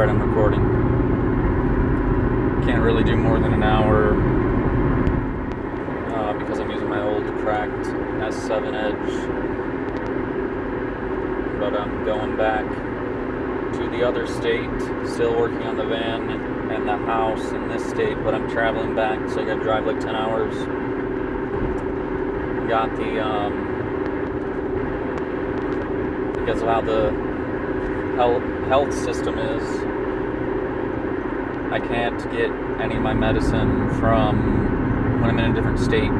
Alright, I'm recording. Can't really do more than an hour because I'm using my old cracked S7 Edge. But I'm going back to the other state, still working on the van and the house in this state, but I'm traveling back, so I gotta drive like 10 hours. Got the, because of how the health system is, I can't get any of my medicine from when I'm in a different state,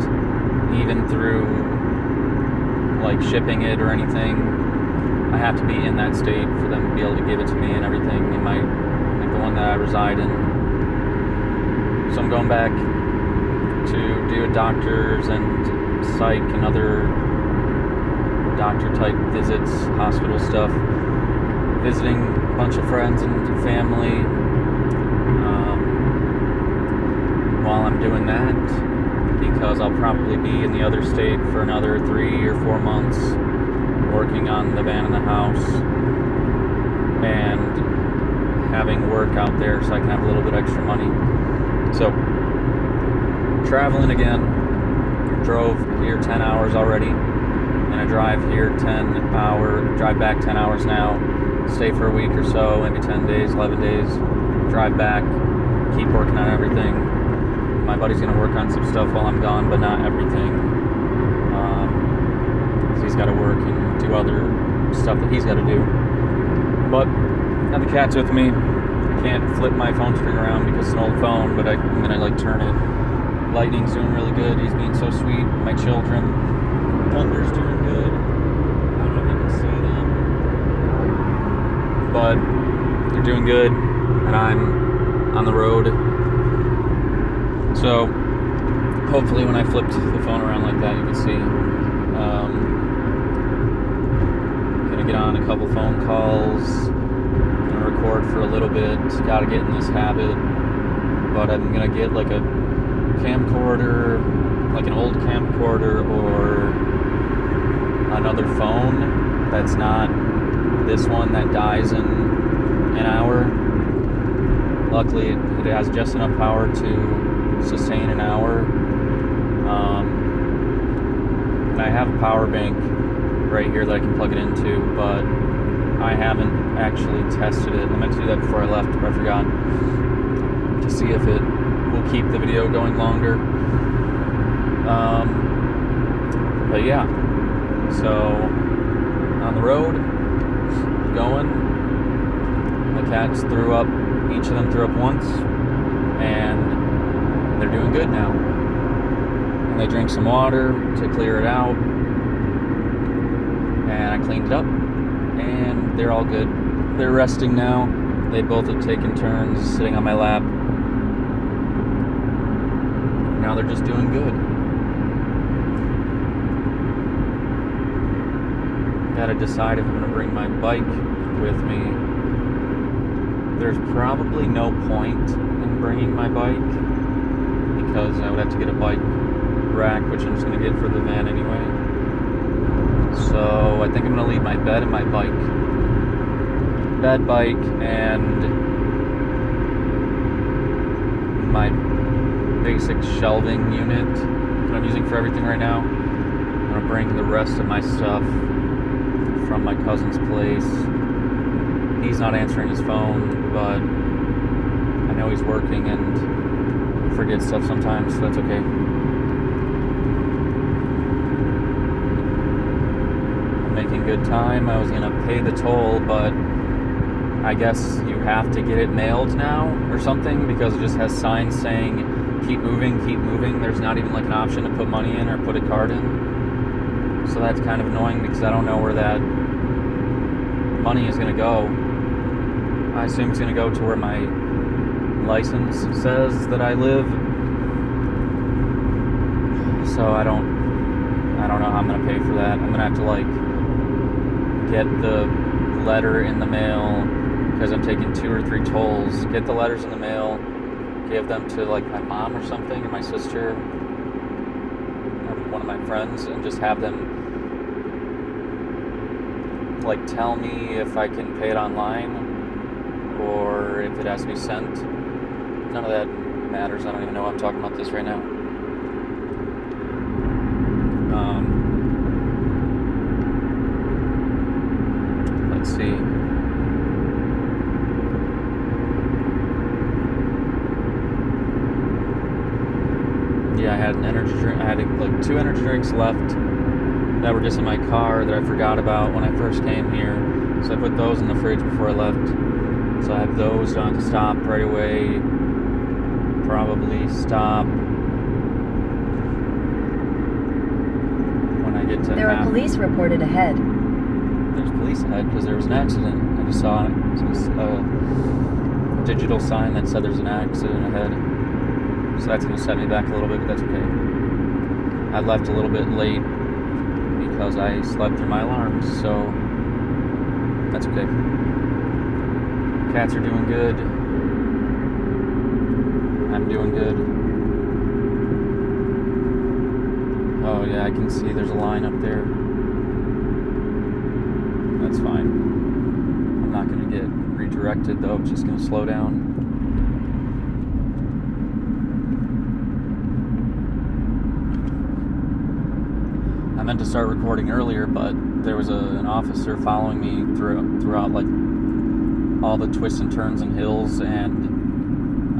even through like shipping it or anything. I have to be in that state for them to be able to give it to me and everything in my, like the one that I reside in. So I'm going back to do doctors and psych and other doctor type visits, hospital stuff, visiting a bunch of friends and family while I'm doing that, because I'll probably be in the other state for another 3 or 4 months working on the van and the house and having work out there so I can have a little bit extra money. So traveling again, drove here 10 hours already, and I drive back 10 hours now, stay for a week or so, maybe 10 days, 11 days, drive back, keep working on everything. My buddy's gonna work on some stuff while I'm gone, but not everything. He's gotta work and do other stuff that he's gotta do. But I have the cats with me. I can't flip my phone screen around because it's an old phone, but I'm gonna like turn it. Lightning's doing really good. He's being so sweet. My children. Thunder's doing good. I don't know if you can see them, but they're doing good, and I'm on the road. So hopefully when I flipped the phone around like that, you can see. Gonna get on a couple phone calls. Gonna record for a little bit. Gotta get in this habit. But I'm gonna get like a camcorder, like an old camcorder, or another phone that's not this one that dies in an hour. Luckily it has just enough power to sustain an hour. And I have a power bank right here that I can plug it into, but I haven't actually tested it. I meant to do that before I left, but I forgot, to see if it will keep the video going longer. But yeah, so on the road, going. My cats threw up, each of them threw up once, and they're doing good now. And they drank some water to clear it out, and I cleaned it up, and they're all good. They're resting now. They both have taken turns sitting on my lap. Now they're just doing good. Gotta decide if I'm gonna bring my bike with me. There's probably no point in bringing my bike because I would have to get a bike rack, which I'm just gonna get for the van anyway. So I think I'm gonna leave my bed and my bike. Bed, bike, and my basic shelving unit that I'm using for everything right now. I'm gonna bring the rest of my stuff from my cousin's place. He's not answering his phone, but I know he's working and forgets stuff sometimes, so that's okay. I'm making good time. I was gonna pay the toll, but I guess you have to get it mailed now or something, because it just has signs saying keep moving, keep moving. There's not even like an option to put money in or put a card in. So that's kind of annoying because I don't know where that money is gonna go. I assume it's gonna go to where my license says that I live. So I don't know how I'm gonna pay for that. I'm gonna have to like get the letter in the mail, because I'm taking 2 or 3 tolls. Get the letters in the mail, give them to like my mom or something, or my sister, or one of my friends, and just have them like tell me if I can pay it online or if it has to be sent. None of that matters. I don't even know why I'm talking about this right now. Let's see. Yeah, I had an energy drink. I had like 2 energy drinks left that were just in my car that I forgot about when I first came here. So I put those in the fridge before I left. So I have those on to stop right away. Probably stop when I get to There are police reported ahead. There's police ahead because there was an accident. I just saw a digital sign that said there's an accident ahead. So that's going to set me back a little bit, but that's okay. I left a little bit late because I slept through my alarms, so that's okay. Cats are doing good. I'm doing good. Oh yeah, I can see there's a line up there. That's fine. I'm not going to get redirected though, it's just going to slow down. I meant to start recording earlier, but there was an officer following me throughout like all the twists and turns and hills, and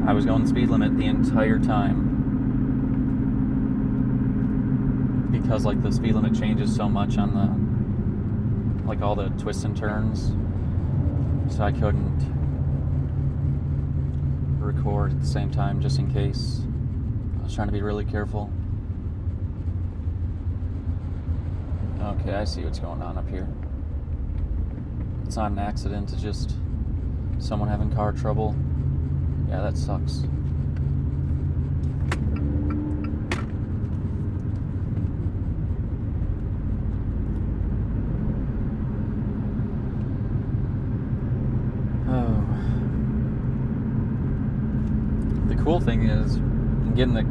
I was going the speed limit the entire time because like the speed limit changes so much on the like all the twists and turns, so I couldn't record at the same time just in case. I was trying to be really careful. Okay, I see what's going on up here. It's not an accident, it's just someone having car trouble. Yeah, that sucks. Oh. The cool thing is getting the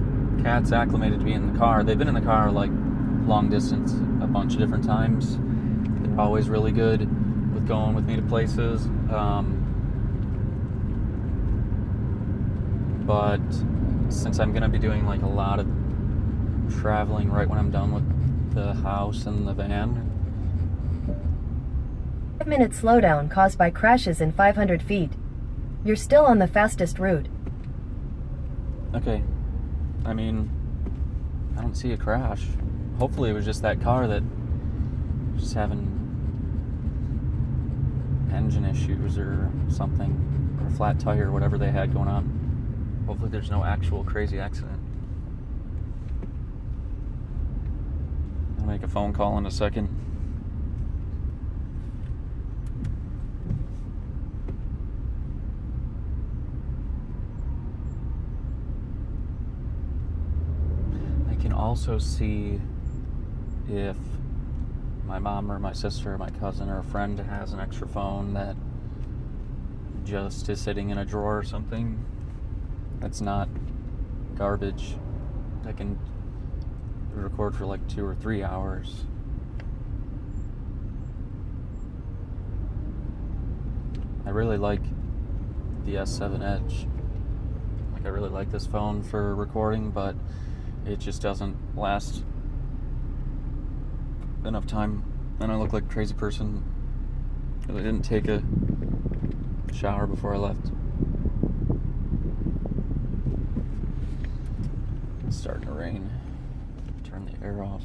cats acclimated to be in the car. They've been in the car like long distance a bunch of different times. They're always really good with going with me to places. But since I'm gonna be doing like a lot of traveling right when I'm done with the house and the van. 5-minute slowdown caused by crashes in 500 feet. You're still on the fastest route. Okay. I mean, I don't see a crash. Hopefully it was just that car that was just having engine issues or something, or a flat tire or whatever they had going on. Hopefully there's no actual crazy accident. I'll make a phone call in a second. I can also see if my mom or my sister or my cousin or a friend has an extra phone that just is sitting in a drawer or something that's not garbage, that can record for like 2 or 3 hours. I really like the S7 Edge. Like, I really like this phone for recording, but it just doesn't last enough time, and I look like a crazy person because I didn't take a shower before I left. It's starting to rain. Turn the air off.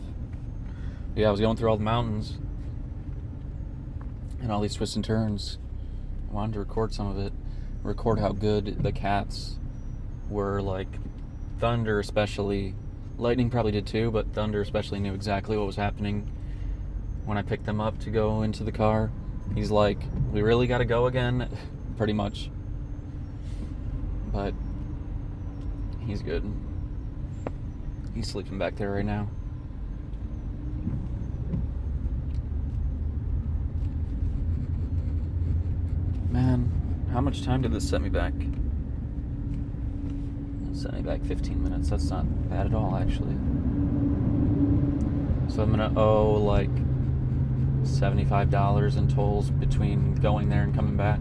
Yeah, I was going through all the mountains and all these twists and turns. I wanted to record some of it, record how good the cats were. Like Thunder especially, Lightning probably did too, but Thunder especially knew exactly what was happening when I picked them up to go into the car. He's like, we really got to go again, pretty much. But he's good. He's sleeping back there right now. Man, how much time did this set me back? It set me back 15 minutes. That's not bad at all, actually. So I'm gonna owe like $75 in tolls between going there and coming back.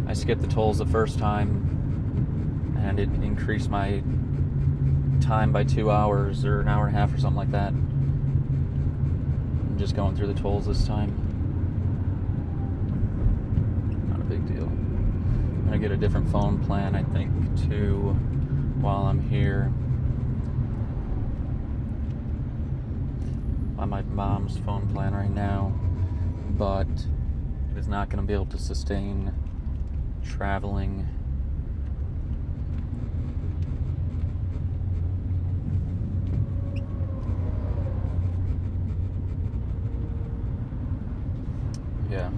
I skipped the tolls the first time, and it increased my time by 2 hours or an hour and a half or something like that. I'm just going through the tolls this time. Not a big deal. I'm gonna get a different phone plan, I think, too, while I'm here. On my mom's phone plan right now, but it is not going to be able to sustain traveling. Yeah.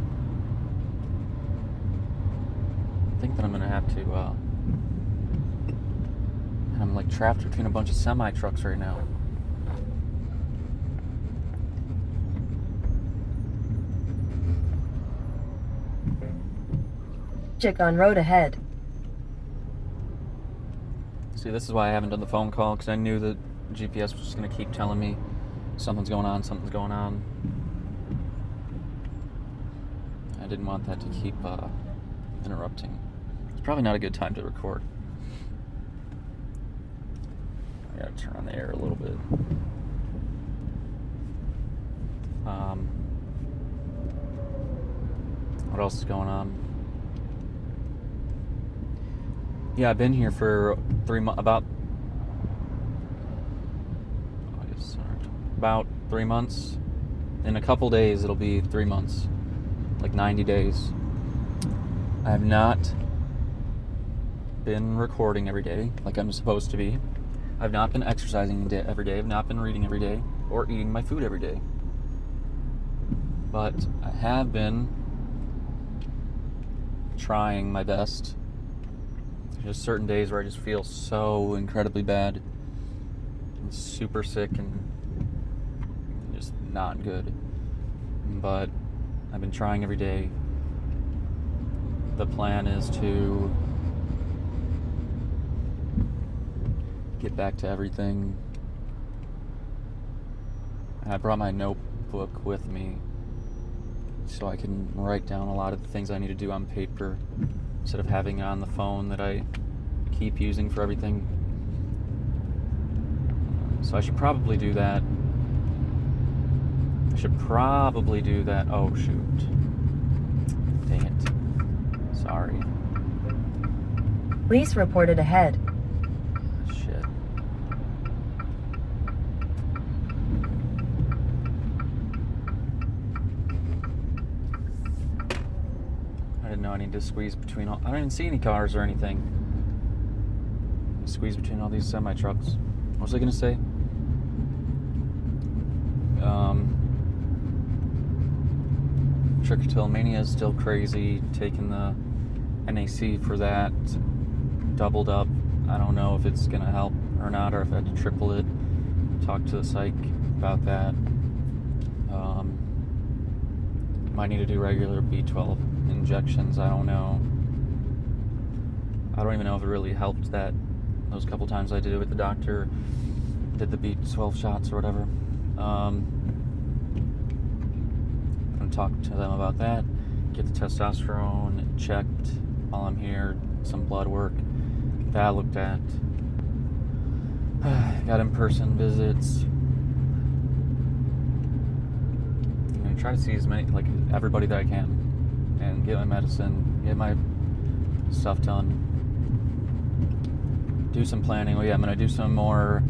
I think that I'm going to have to, I'm like trapped between a bunch of semi trucks right now. Check on road ahead. See, this is why I haven't done the phone call, because I knew that GPS was just going to keep telling me something's going on, something's going on. I didn't want that to keep interrupting. It's probably not a good time to record. I gotta turn on the air a little bit. What else is going on? Yeah, I've been here for 3 months, about 3 months. In a couple days, it'll be 3 months, like 90 days. I have not been recording every day like I'm supposed to be. I've not been exercising every day. I've not been reading every day or eating my food every day. But I have been trying my best. There's certain days where I just feel so incredibly bad. I'm super sick and just not good. But I've been trying every day. The plan is to get back to everything. And I brought my notebook with me so I can write down a lot of the things I need to do on paper instead of having it on the phone that I keep using for everything. So I should probably do that. Oh, shoot. Dang it. Sorry. Police reported ahead. Shit. I didn't know I need to squeeze between all... I don't even see any cars or anything. Squeeze between all these semi-trucks. What was I going to say? Trichotillomania is still crazy. Taking the NAC for that doubled up. I don't know if it's going to help or not, or if I had to triple it. Talk to the psych about that. Might need to do regular B12 injections. I don't know. I don't even know if it really helped that those couple times I did it with the doctor, did the B12 shots or whatever. I'm gonna talk to them about that, get the testosterone checked while I'm here, some blood work, that looked at. Got in-person visits. I'm gonna try to see as many, like everybody that I can, and get my medicine, get my stuff done. Do some planning. Oh yeah, I'm gonna do some more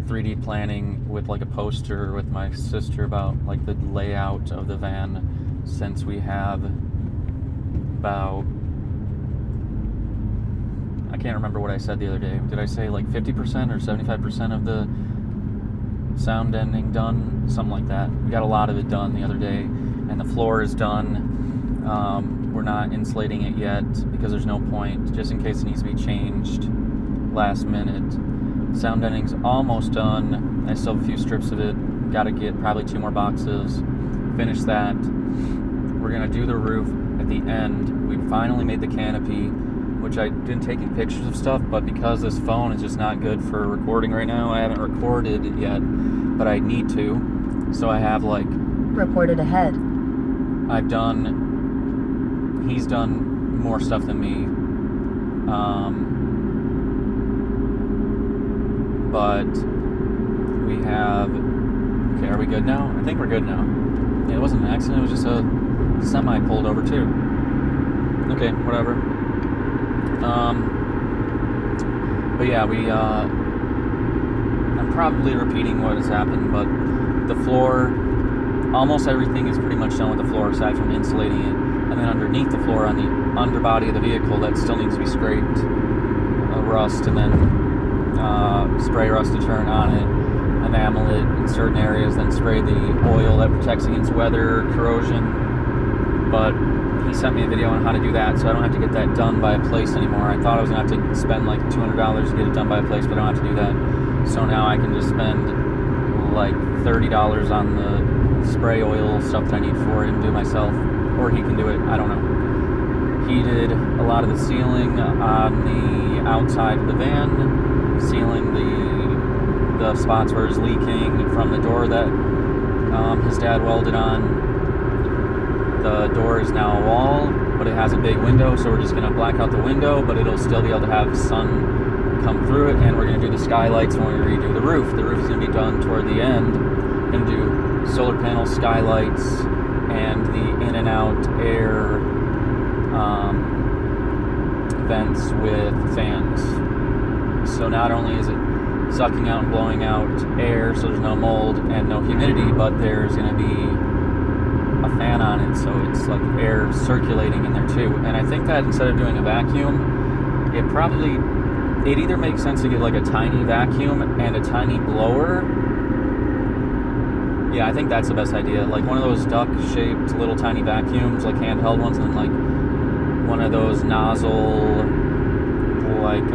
3D planning with like a poster with my sister about like the layout of the van, since we have about, I can't remember what I said the other day. Did I say like 50% or 75% of the sound ending done? Something like that. We got a lot of it done the other day, and the floor is done. We're not insulating it yet because there's no point, just in case it needs to be changed last minute. Sound ending's almost done. I still have a few strips of it. Got to get probably 2 more boxes. Finish that. We're gonna do the roof at the end. We finally made the canopy, which I've been taking pictures of stuff, but because this phone is just not good for recording right now, I haven't recorded it yet, but I need to. So I have like... Reported ahead. He's done more stuff than me. But we have... Okay, are we good now? I think we're good now. Yeah, it wasn't an accident. It was just a semi pulled over too. Okay, whatever. But yeah, I'm probably repeating what has happened, but the floor, almost everything is pretty much done with the floor aside from insulating it. And then underneath the floor on the underbody of the vehicle, that still needs to be scraped, rust, and then spray rust deterrent on it, enamel it in certain areas, then spray the oil that protects against weather, corrosion. But he sent me a video on how to do that, so I don't have to get that done by a place anymore. I thought I was going to have to spend like $200 to get it done by a place, but I don't have to do that. So now I can just spend like $30 on the spray oil stuff that I need for it and do it myself. Or he can do it, I don't know. He did a lot of the sealing on the outside of the van, sealing the spots where it's leaking from the door that his dad welded on. The door is now a wall, but it has a big window, so we're just going to black out the window, but it'll still be able to have sun come through it, and we're going to do the skylights when we redo the roof. The roof is going to be done toward the end. We're going to do solar panel skylights and the in and out air vents with fans. So not only is it sucking out and blowing out air, so there's no mold and no humidity, but there's going to be a fan on it, so it's like air circulating in there too. And I think that instead of doing a vacuum, it either makes sense to get like a tiny vacuum and a tiny blower. Yeah, I think that's the best idea. Like one of those duck-shaped little tiny vacuums, like handheld ones, and then like one of those nozzle, like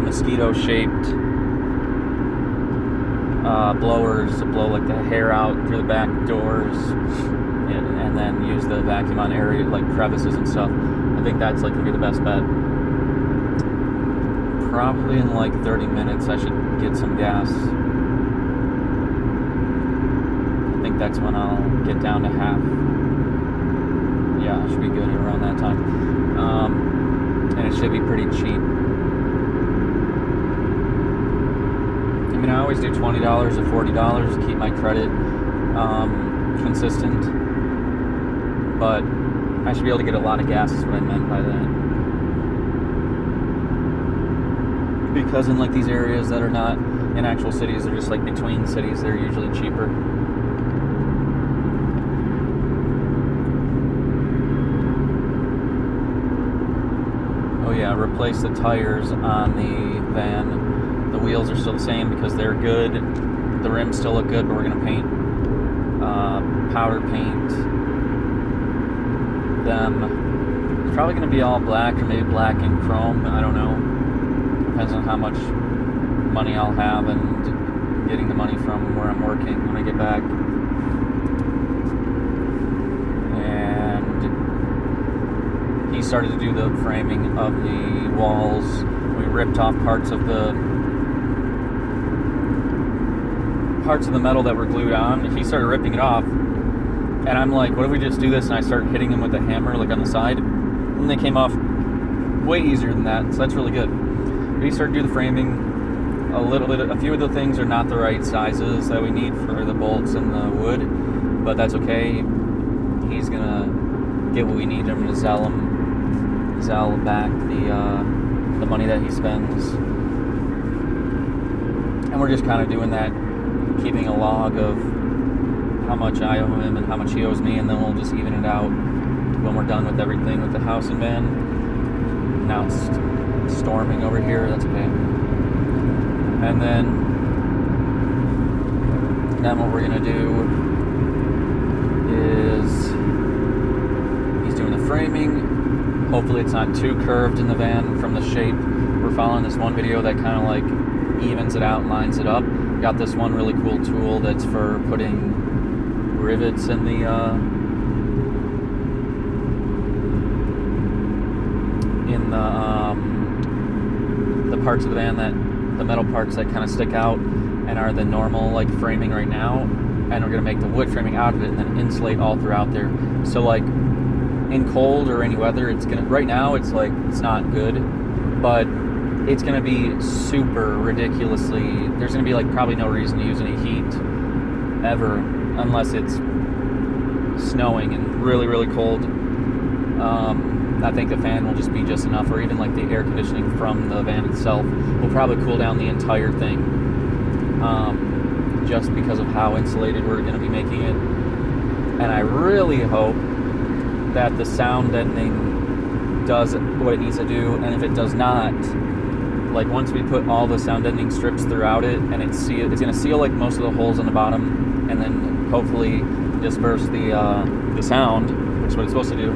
mosquito-shaped blowers to blow like the hair out through the back doors, and then use the vacuum on area like crevices and stuff. I think that's like gonna be the best bet. Probably in like 30 minutes I should get some gas. I think that's when I'll get down to half. Yeah, it should be good around that time. And it should be pretty cheap. I mean, I always do $20 or $40 to keep my credit consistent, but I should be able to get a lot of gas is what I meant by that. Because in like these areas that are not in actual cities, they're just like between cities, they're usually cheaper. Oh yeah, replace the tires on the van. The wheels are still the same because they're good. The rims still look good, but we're going to paint, powder paint them. It's probably going to be all black or maybe black and chrome. I don't know. Depends on how much money I'll have and getting the money from where I'm working when I get back. And he started to do the framing of the walls. We ripped off parts of the metal that were glued on. He started ripping it off, and I'm like, what if we just do this? And I started hitting him with a hammer like on the side, and they came off way easier than that, so that's really good. But he started to do the framing a few of the things are not the right sizes that we need for the bolts and the wood, but that's okay. He's gonna get what we need. I'm gonna zell back the money that he spends, and we're just kind of doing that, keeping a log of how much I owe him and how much he owes me, and then we'll just even it out when we're done with everything with the house and van. Now it's storming over here, that's okay. And then what we're gonna do is he's doing the framing. Hopefully it's not too curved in the van from the shape. We're following this one video that kind of like evens it out and lines it up. Got this one really cool tool that's for putting rivets in the parts of the van, that the metal parts that kind of stick out and are the normal like framing right now, and we're gonna make the wood framing out of it and then insulate all throughout there. So like in cold or any weather, it's gonna, right now it's like, it's not good, but it's gonna be super ridiculously, there's gonna be like probably no reason to use any heat ever unless it's snowing and really, really cold. I think the fan will just be just enough, or even like the air conditioning from the van itself will probably cool down the entire thing, just because of how insulated we're going to be making it. And I really hope that the sound deadening does what it needs to do, and if it does not, like once we put all the sound deadening strips throughout it, and it's going to seal like most of the holes on the bottom, and then hopefully disperse the sound, which is what it's supposed to do.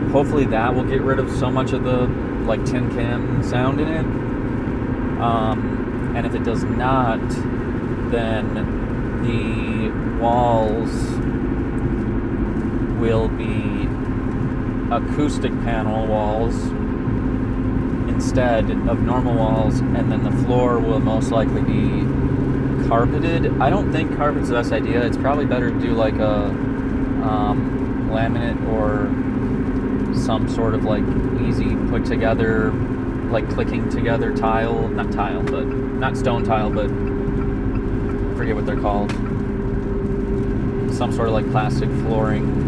Hopefully that will get rid of so much of the like tin can sound in it. And if it does not, then the walls will be acoustic panel walls instead of normal walls, and then the floor will most likely be carpeted. I don't think carpet's the best idea. It's probably better to do like a laminate or some sort of like easy put together, like clicking together tile, not stone tile, but I forget what they're called. Some sort of like plastic flooring.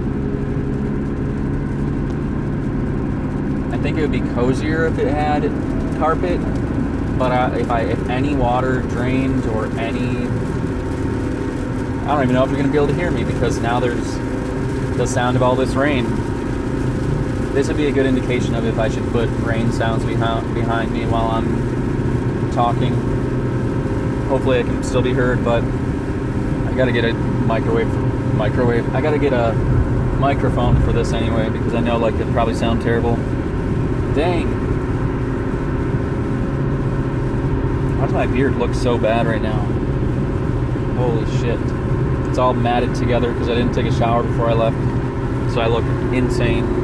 I think it would be cozier if it had carpet, but if any water drains or any, I don't even know if you're gonna be able to hear me, because now there's the sound of all this rain. This would be a good indication of if I should put rain sounds behind me while I'm talking. Hopefully I can still be heard, but I gotta get a microwave. I gotta get a microphone for this anyway, because I know like it'd probably sound terrible. Dang. Why does my beard look so bad right now? Holy shit. It's all matted together because I didn't take a shower before I left, so I look insane.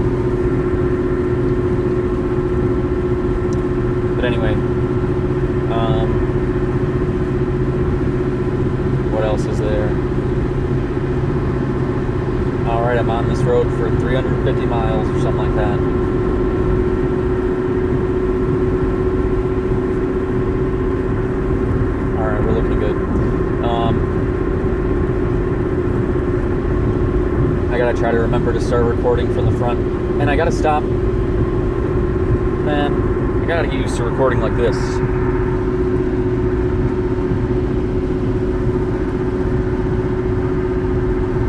But anyway, what else is there? Alright, I'm on this road for 350 miles or something like that. Alright, we're looking good. I gotta try to remember to start recording from the front, and I gotta stop. Man, I gotta get used to recording like this.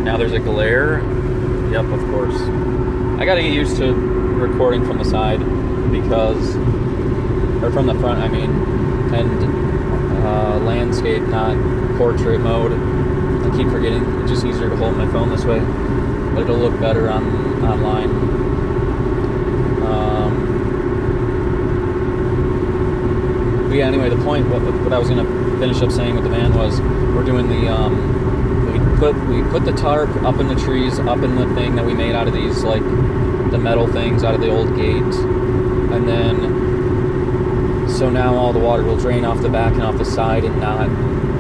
Now there's a glare. Yep, of course. I gotta get used to recording from the side, because, or from the front, I mean, and landscape, not portrait mode. I keep forgetting. It's just easier to hold my phone this way, but it'll look better online. But yeah, anyway, the point, what I was going to finish up saying with the van was, we're doing the, we put the tarp up in the trees, up in the thing that we made out of these, like, the metal things out of the old gate, and then, so now all the water will drain off the back and off the side and not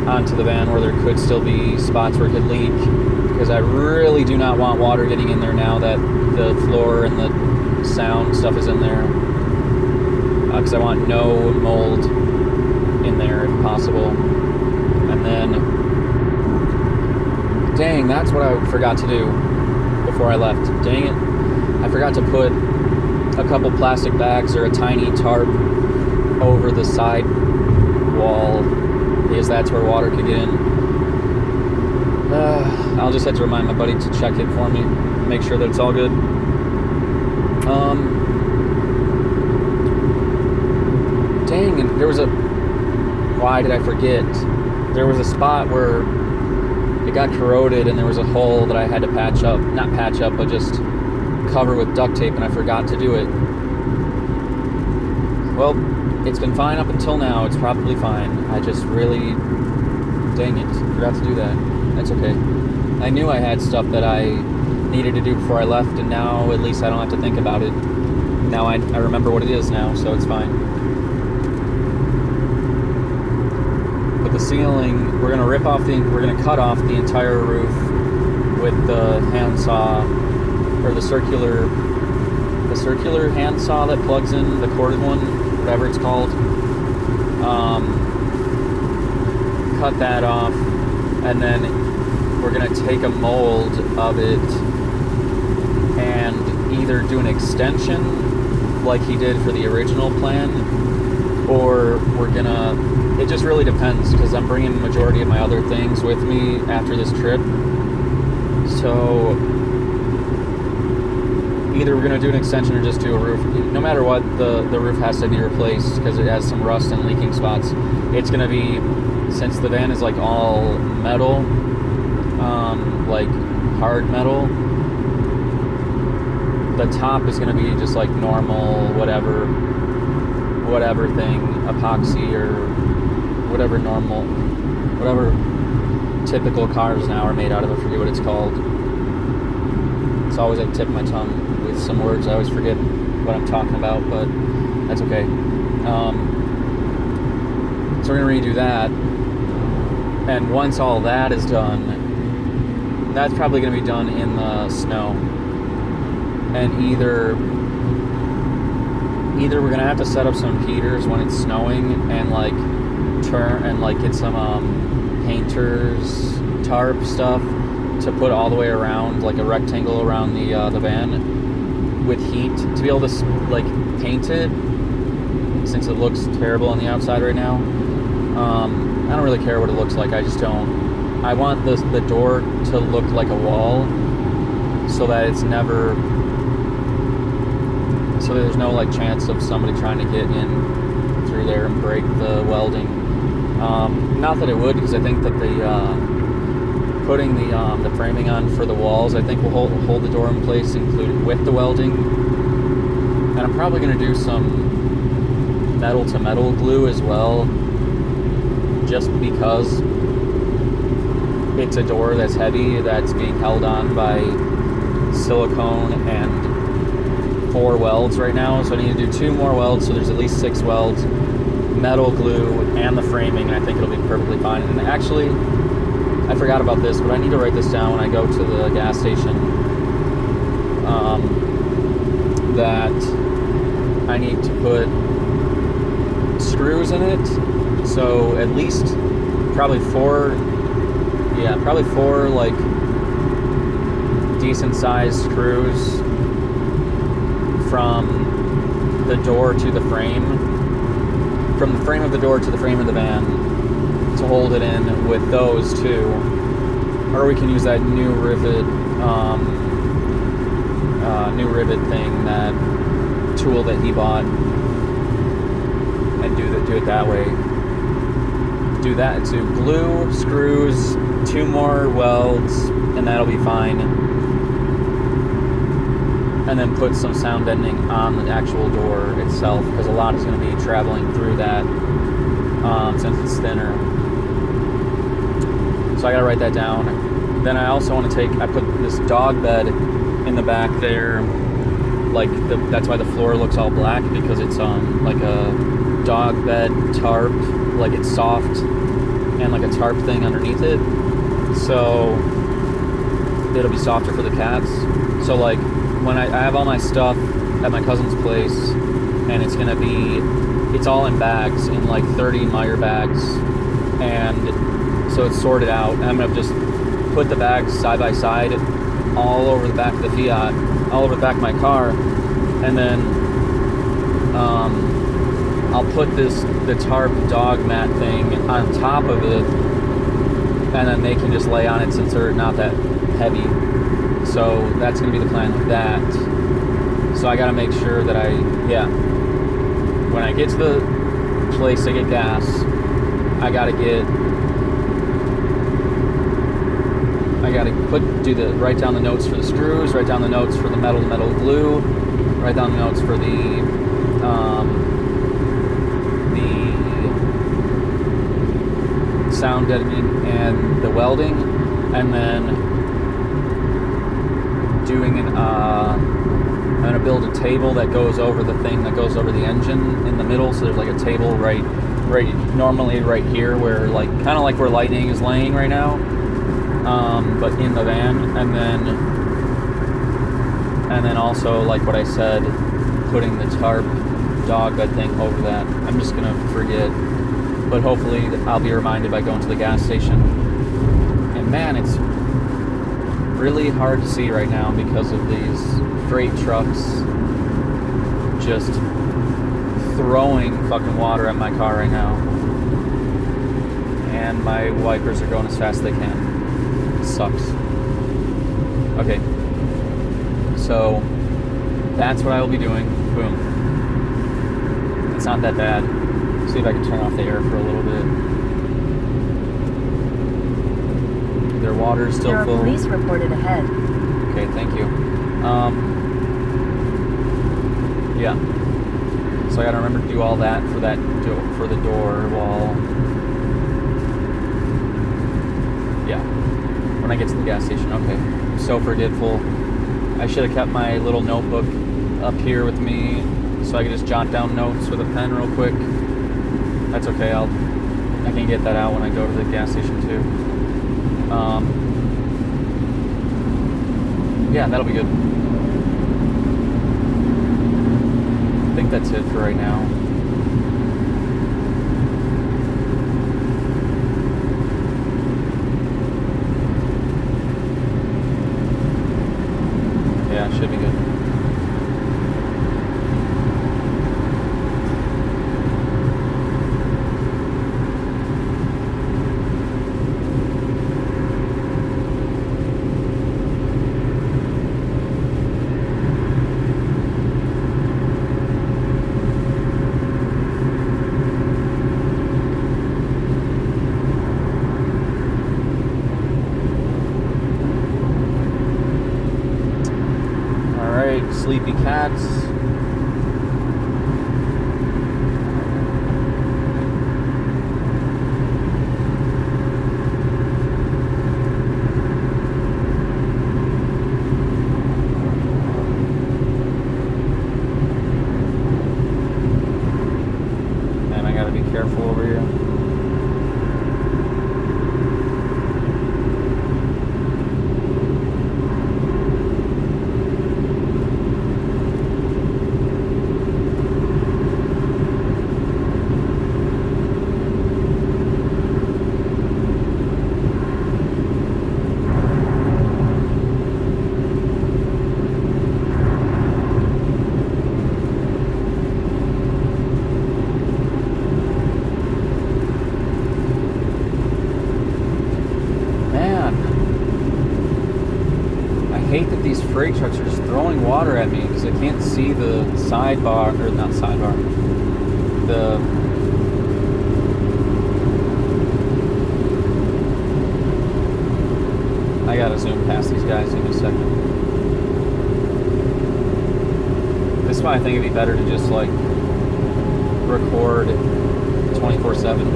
onto the van, where there could still be spots where it could leak, because I really do not want water getting in there now that the floor and the sound stuff is in there, because I want no mold in there if possible. And then, dang, that's what I forgot to do before I left. Dang it, I forgot to put a couple plastic bags or a tiny tarp over the side wall, because that's where water could get in. I'll just have to remind my buddy to check it for me, make sure that it's all good. Dang, and there was why did I forget? There was a spot where it got corroded and there was a hole that I had to not patch up, but just cover with duct tape, and I forgot to do it. Well, it's been fine up until now. It's probably fine. I just really, dang it, forgot to do that. That's okay. I knew I had stuff that I needed to do before I left, and now at least I don't have to think about it. Now I remember what it is now, so it's fine. But the ceiling, we're gonna cut off the entire roof with the handsaw, or the circular handsaw that plugs in, the corded one, whatever it's called. Cut that off, and then we're gonna take a mold of it and either do an extension like he did for the original plan, or we're gonna, it just really depends, because I'm bringing the majority of my other things with me after this trip. So either we're gonna do an extension or just do a roof. No matter what, the roof has to be replaced because it has some rust and leaking spots. It's gonna be, since the van is like all metal, like hard metal, the top is gonna be just like normal whatever thing, epoxy or whatever typical cars now are made out of. I forget what it's called. It's always at the tip of my tongue with some words. I always forget what I'm talking about, but that's okay. So we're going to redo that. And once all that is done, that's probably going to be done in the snow. And either we're going to have to set up some heaters when it's snowing and like turn and like get some painter's tarp stuff to put all the way around, like a rectangle around the van with heat to be able to like paint it, since it looks terrible on the outside right now. I don't really care what it looks like. I just don't. I want the door to look like a wall, so that it's never, so that there's no like chance of somebody trying to get in through there and break the welding. Not that it would, because I think that putting the framing on for the walls, I think will hold the door in place, included with the welding. And I'm probably going to do some metal to metal glue as well, just because it's a door that's heavy, that's being held on by silicone and 4 welds right now. So I need to do 2 more welds, so there's at least 6 welds, metal glue, and the framing, and I think it'll be perfectly fine. And actually, I forgot about this, but I need to write this down when I go to the gas station, that I need to put screws in it. So at least probably 4 like decent sized screws from the door to the frame, from the frame of the door to the frame of the van, to hold it in with those two. Or we can use that new rivet thing, that tool that he bought, and do it that way. Do that to glue, screws, 2 more welds, and that'll be fine. And then put some sound deadening on the actual door itself, because a lot is going to be traveling through that, since it's thinner. So I gotta write that down. Then I also want to I put this dog bed in the back there, like that's why the floor looks all black, because it's like a dog bed tarp, like it's soft, and like a tarp thing underneath it, so it'll be softer for the cats. So like when I have all my stuff at my cousin's place, and it's all in bags, in like 30 Meyer bags, and so it's sorted out, and I'm gonna just put the bags side by side all over the back of the Fiat, all over the back of my car, and then I'll put the tarp dog mat thing on top of it, and then they can just lay on it since they're not that heavy. So that's going to be the plan with that. So I got to make sure that when I get to the place to get gas, I got to write down the notes for the screws, write down the notes for the metal to metal glue, write down the notes for the sound deadening and the welding, and then I'm gonna build a table that goes over the thing that goes over the engine in the middle. So there's like a table right normally right here, where like kind of like where Lightning is laying right now, but in the van. And then And then also, like what I said, putting the tarp dog bed thing over that. I'm just gonna forget, but hopefully I'll be reminded by going to the gas station. And man, it's really hard to see right now because of these freight trucks just throwing fucking water at my car right now. And my wipers are going as fast as they can. It sucks. Okay. So that's what I will be doing. Boom. It's not that bad. See if I can turn off the air for a little bit. Their water is still There are full. police reported ahead. Okay, thank you. Yeah. So I gotta remember to do all that for the door wall. Yeah. When I get to the gas station. Okay. I'm so forgetful. I should have kept my little notebook up here with me so I could just jot down notes with a pen real quick. That's okay. I can get that out when I go to the gas station too. Yeah, that'll be good. I think that's it for right now. Yeah, should be good. Sleepy cats. And I gotta be careful over here. Freight trucks are just throwing water at me because I can't see the sidebar, or not sidebar, I gotta zoom past these guys in a second. This is why I think it'd be better to just like record 24/7.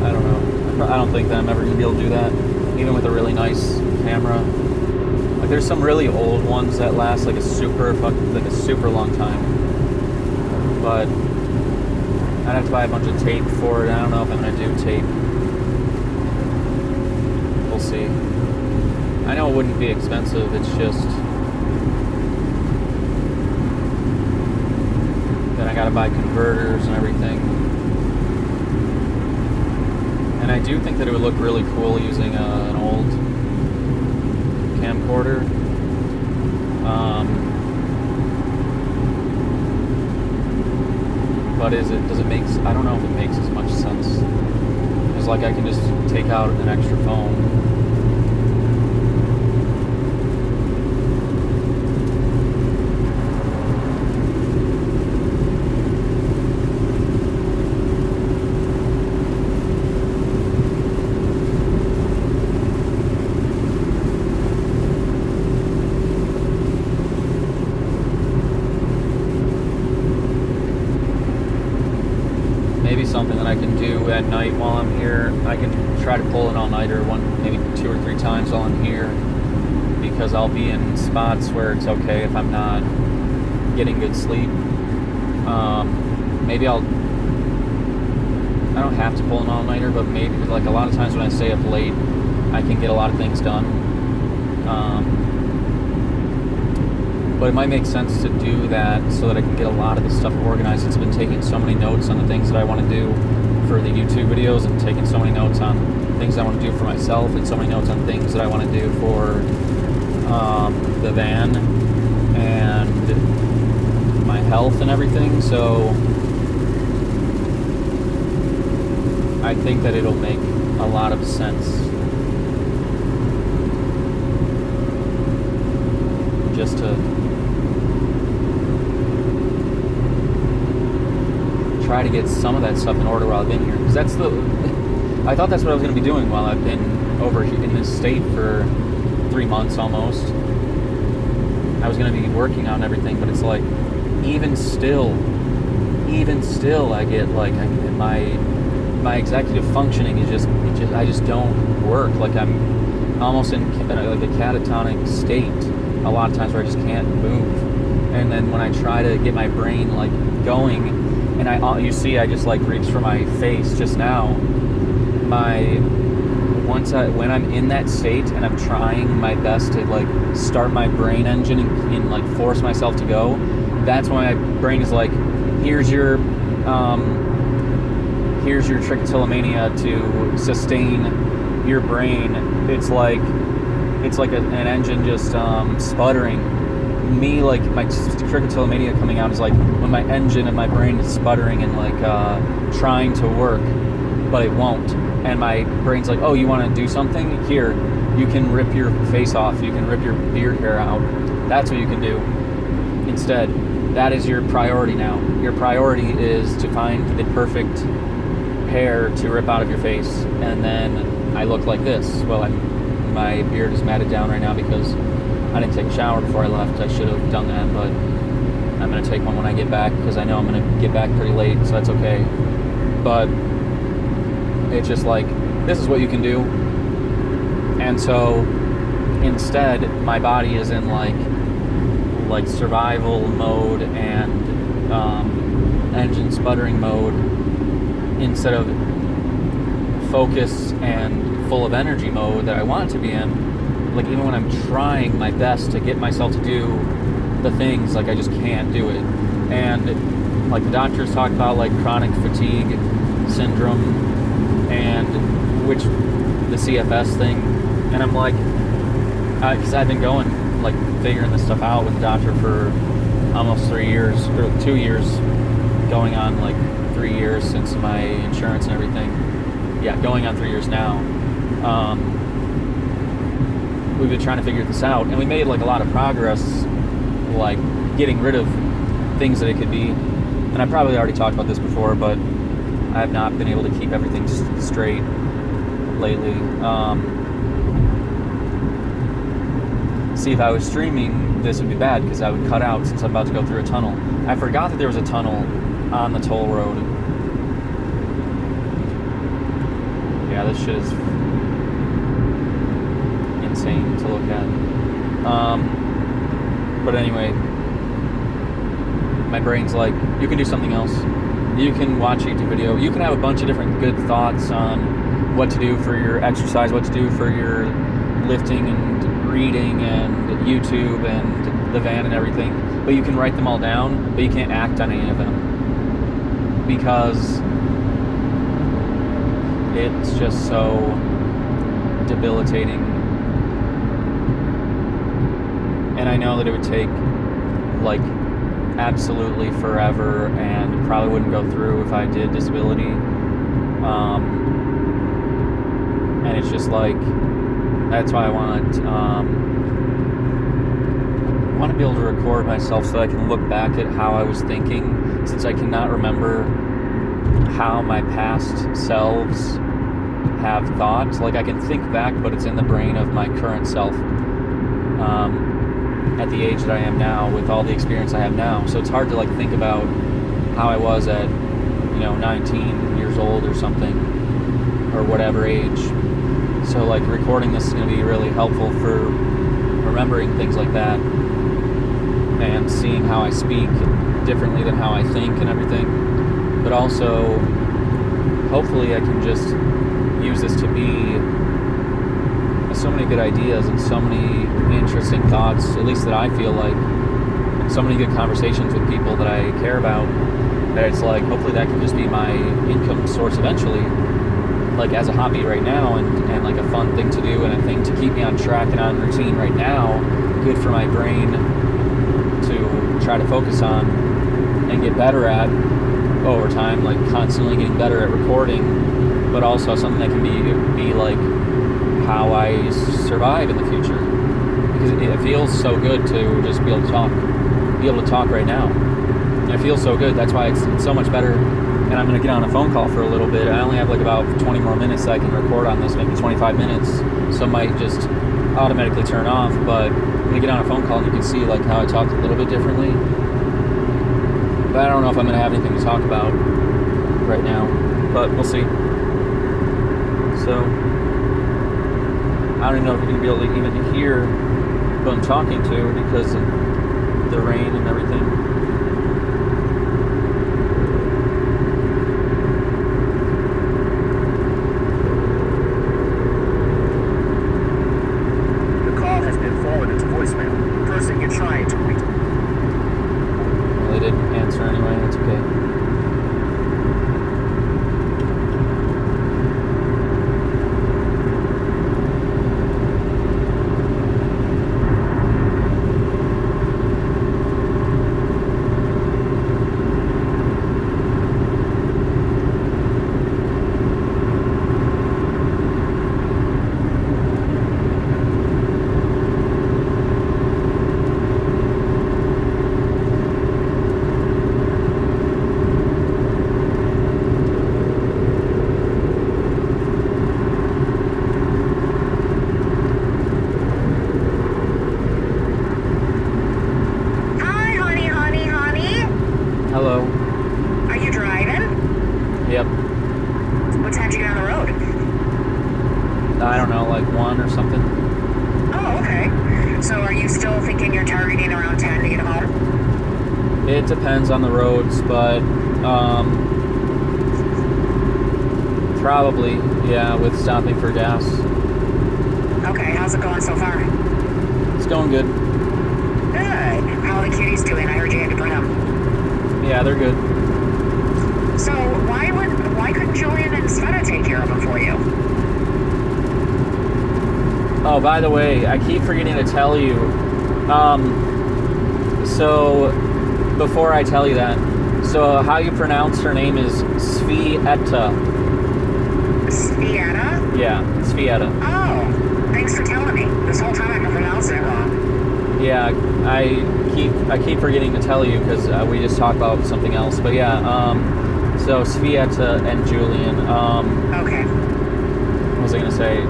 I don't know. I don't think that I'm ever gonna be able to do that, even with a really nice camera. Like there's some really old ones that last like a super long time, but I'd have to buy a bunch of tape for it. I don't know if I'm gonna do tape. We'll see. I know it wouldn't be expensive. It's just then I gotta buy converters and everything. And I do think that it would look really cool using an old camcorder. But does it make, I don't know if it makes as much sense. Because like I can just take out an extra phone. Something that I can do at night while I'm here. I can try to pull an all-nighter maybe 2 or 3 times while I'm here, because I'll be in spots where it's okay if I'm not getting good sleep. Maybe I don't have to pull an all-nighter, but maybe like a lot of times when I stay up late, I can get a lot of things done. But it might make sense to do that so that I can get a lot of this stuff organized. It's been taking so many notes on the things that I want to do for the YouTube videos, and taking so many notes on things I want to do for myself, and so many notes on things that I want to do for the van and my health and everything. So I think that it'll make a lot of sense just to try to get some of that stuff in order while I've been here, because I thought that's what I was going to be doing while I've been over here in this state for 3 months almost. I was going to be working on everything, but it's like even still I get like my executive functioning is just I just don't work. Like I'm almost in like a catatonic state a lot of times where I just can't move. And then when I try to get my brain like going, and you see I just like reached for my face just now. When I'm in that state and I'm trying my best to like start my brain engine and like force myself to go, that's when my brain is like, here's your trichotillomania to sustain your brain. It's like an engine just sputtering. Me, like my trichotillomania coming out is like when my engine and my brain is sputtering and like trying to work, but it won't. And my brain's like, oh, you want to do something? Here, you can rip your face off. You can rip your beard hair out. That's what you can do instead. That is your priority now. Your priority is to find the perfect hair to rip out of your face. And then I look like this. Well, my beard is matted down right now because I didn't take a shower before I left. I should have done that, but I'm going to take one when I get back because I know I'm going to get back pretty late, so that's okay. But it's just like, this is what you can do. And so instead, my body is in like survival mode and engine sputtering mode instead of focus and full of energy mode that I want it to be in. Like even when I'm trying my best to get myself to do the things, like I just can't do it. And like the doctors talk about like chronic fatigue syndrome and the CFS thing, and I'm like, because I've been going like figuring this stuff out with the doctor for almost 3 years, or 2 years, going on like 3 years since my insurance and everything. Yeah, going on 3 years now. We've been trying to figure this out, and we made like a lot of progress, like getting rid of things that it could be. And I probably already talked about this before, but I have not been able to keep everything straight lately. See, if I was streaming, this would be bad because I would cut out since I'm about to go through a tunnel. I forgot that there was a tunnel on the toll road. Yeah, this shit is insane to look at. But anyway, my brain's like, you can do something else. You can watch a YouTube video. You can have a bunch of different good thoughts on what to do for your exercise, what to do for your lifting and reading and YouTube and the van and everything. But you can write them all down, but you can't act on any of them. Because it's just so debilitating. And I know that it would take like absolutely forever and probably wouldn't go through if I did disability. And it's just like, that's why I want to be able to record myself so that I can look back at how I was thinking, since I cannot remember how my past selves have thought. Like I can think back, but it's in the brain of my current self. At the age that I am now, with all the experience I have now. So it's hard to like think about how I was at, 19 years old or something, or whatever age. So like recording this is going to be really helpful for remembering things like that and seeing how I speak differently than how I think and everything. But also, hopefully I can just use this to be so many good ideas and so many interesting thoughts, at least that I feel like, so many good conversations with people that I care about, that it's like, hopefully that can just be my income source eventually, like as a hobby right now, and like a fun thing to do, and a thing to keep me on track and on routine right now, good for my brain to try to focus on and get better at over time, like constantly getting better at recording, but also something that can be like how I survive in the future, because it feels so good to just be able to talk right now. And it feels so good. That's why it's so much better. And I'm going to get on a phone call for a little bit. I only have like about 20 more minutes that I can record on this, maybe 25 minutes. So it might just automatically turn off, but I'm going to get on a phone call and you can see like how I talked a little bit differently. But I don't know if I'm going to have anything to talk about right now, but we'll see. So I don't even know if you're going to be able to even hear who I'm talking to because of the rain and everything. Hello. Are you driving? Yep. What time did you get on the road? I don't know, like 1 or something. Oh, okay. So are you still thinking you're targeting around 10 to get home? It depends on the roads, but probably, yeah, with stopping for gas. Okay, how's it going so far? It's going good. Good. How are the kitties doing? I heard you had to bring them. Yeah, they're good. So why couldn't Julian and Sveta take care of them for you? Oh, by the way, I keep forgetting to tell you. So before I tell you that, so how you pronounce her name is Svieta. Svieta? Yeah, Svieta. Oh, thanks for telling me. This whole time I've been pronouncing it wrong. Yeah, I keep forgetting to tell you because we just talked about something else. But yeah, so Svieta and Julian. Okay. What was I gonna say?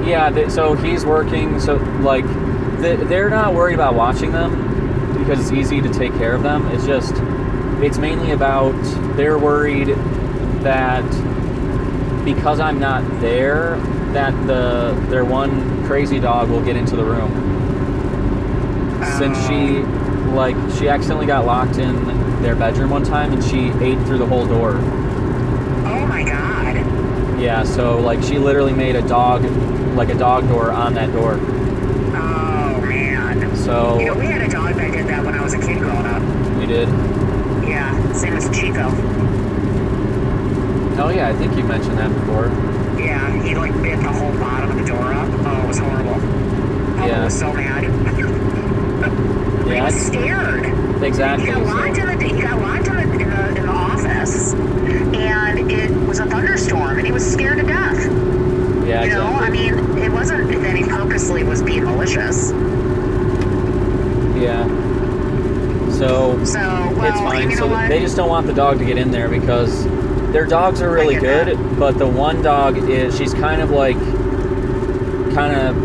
Yeah, so he's working. So like, they're not worried about watching them because it's easy to take care of them. It's mainly about they're worried that because I'm not there, that their one crazy dog will get into the room. Since she accidentally got locked in their bedroom one time and she ate through the whole door. Oh my god. Yeah, so like she literally made a dog door on that door. Oh man. So you know, we had a dog that did that when I was a kid growing up. You did? Yeah, same as Chico. Oh yeah, I think you mentioned that before. Yeah, he like bit the whole bottom of the door up. Oh, it was horrible. Papa was so mad. He was scared. Exactly. He got locked in the office, and it was a thunderstorm, and he was scared to death. Yeah, you know, I mean, it wasn't that he purposely was being malicious. Yeah. So it's fine. So they just don't want the dog to get in there because their dogs are really good, but the one dog she's kind of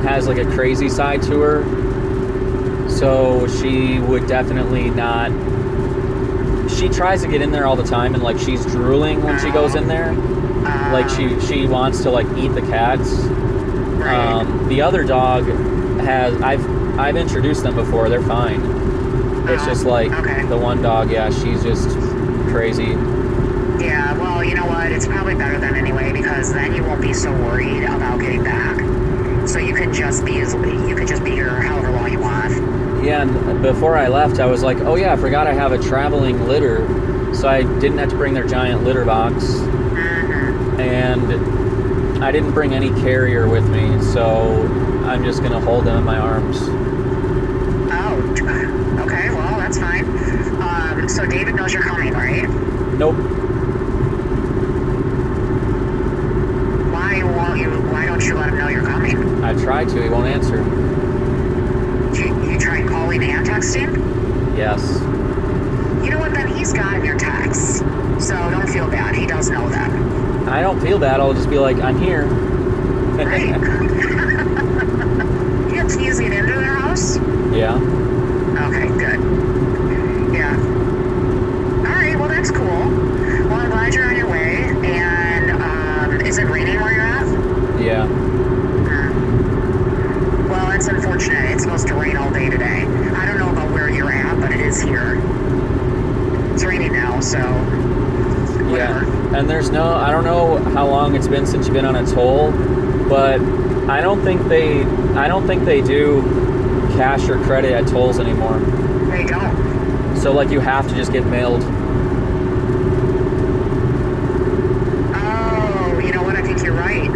has like a crazy side to her. So she would definitely not. She tries to get in there all the time, and like she's drooling when she goes in there. Like she wants to like eat the cats. Right. The other dog I've introduced them before. They're fine. It's just like the one dog. Yeah, she's just crazy. Yeah. Well, you know what? It's probably better then anyway, because then you won't be so worried about getting back. So you can just be here however long you want. Yeah, and before I left, I was like, oh yeah, I forgot I have a traveling litter, so I didn't have to bring their giant litter box, and I didn't bring any carrier with me, so I'm just gonna hold them in my arms. Oh, okay, well, that's fine. So David knows you're coming, right? Nope. Why don't you let him know you're coming? I tried to, he won't answer. You tried calling and texting? Yes. You know what, then he's gotten your texts. So don't feel bad, he does know that. I don't feel bad, I'll just be like, I'm here. Right. You have keys to get into their house? Yeah. Okay, good. Yeah. Alright, well that's cool. Well, I'm glad you're on your way. And is it raining where you're at? Yeah. Well, that's unfortunate. It's supposed to rain all day today. I don't know about where you're at, but it is here. It's raining now, so whatever. Yeah. And there's no, I don't know how long it's been since you've been on a toll, but I don't think they do cash or credit at tolls anymore. They don't. So like you have to just get mailed. Oh, you know what? I think you're right.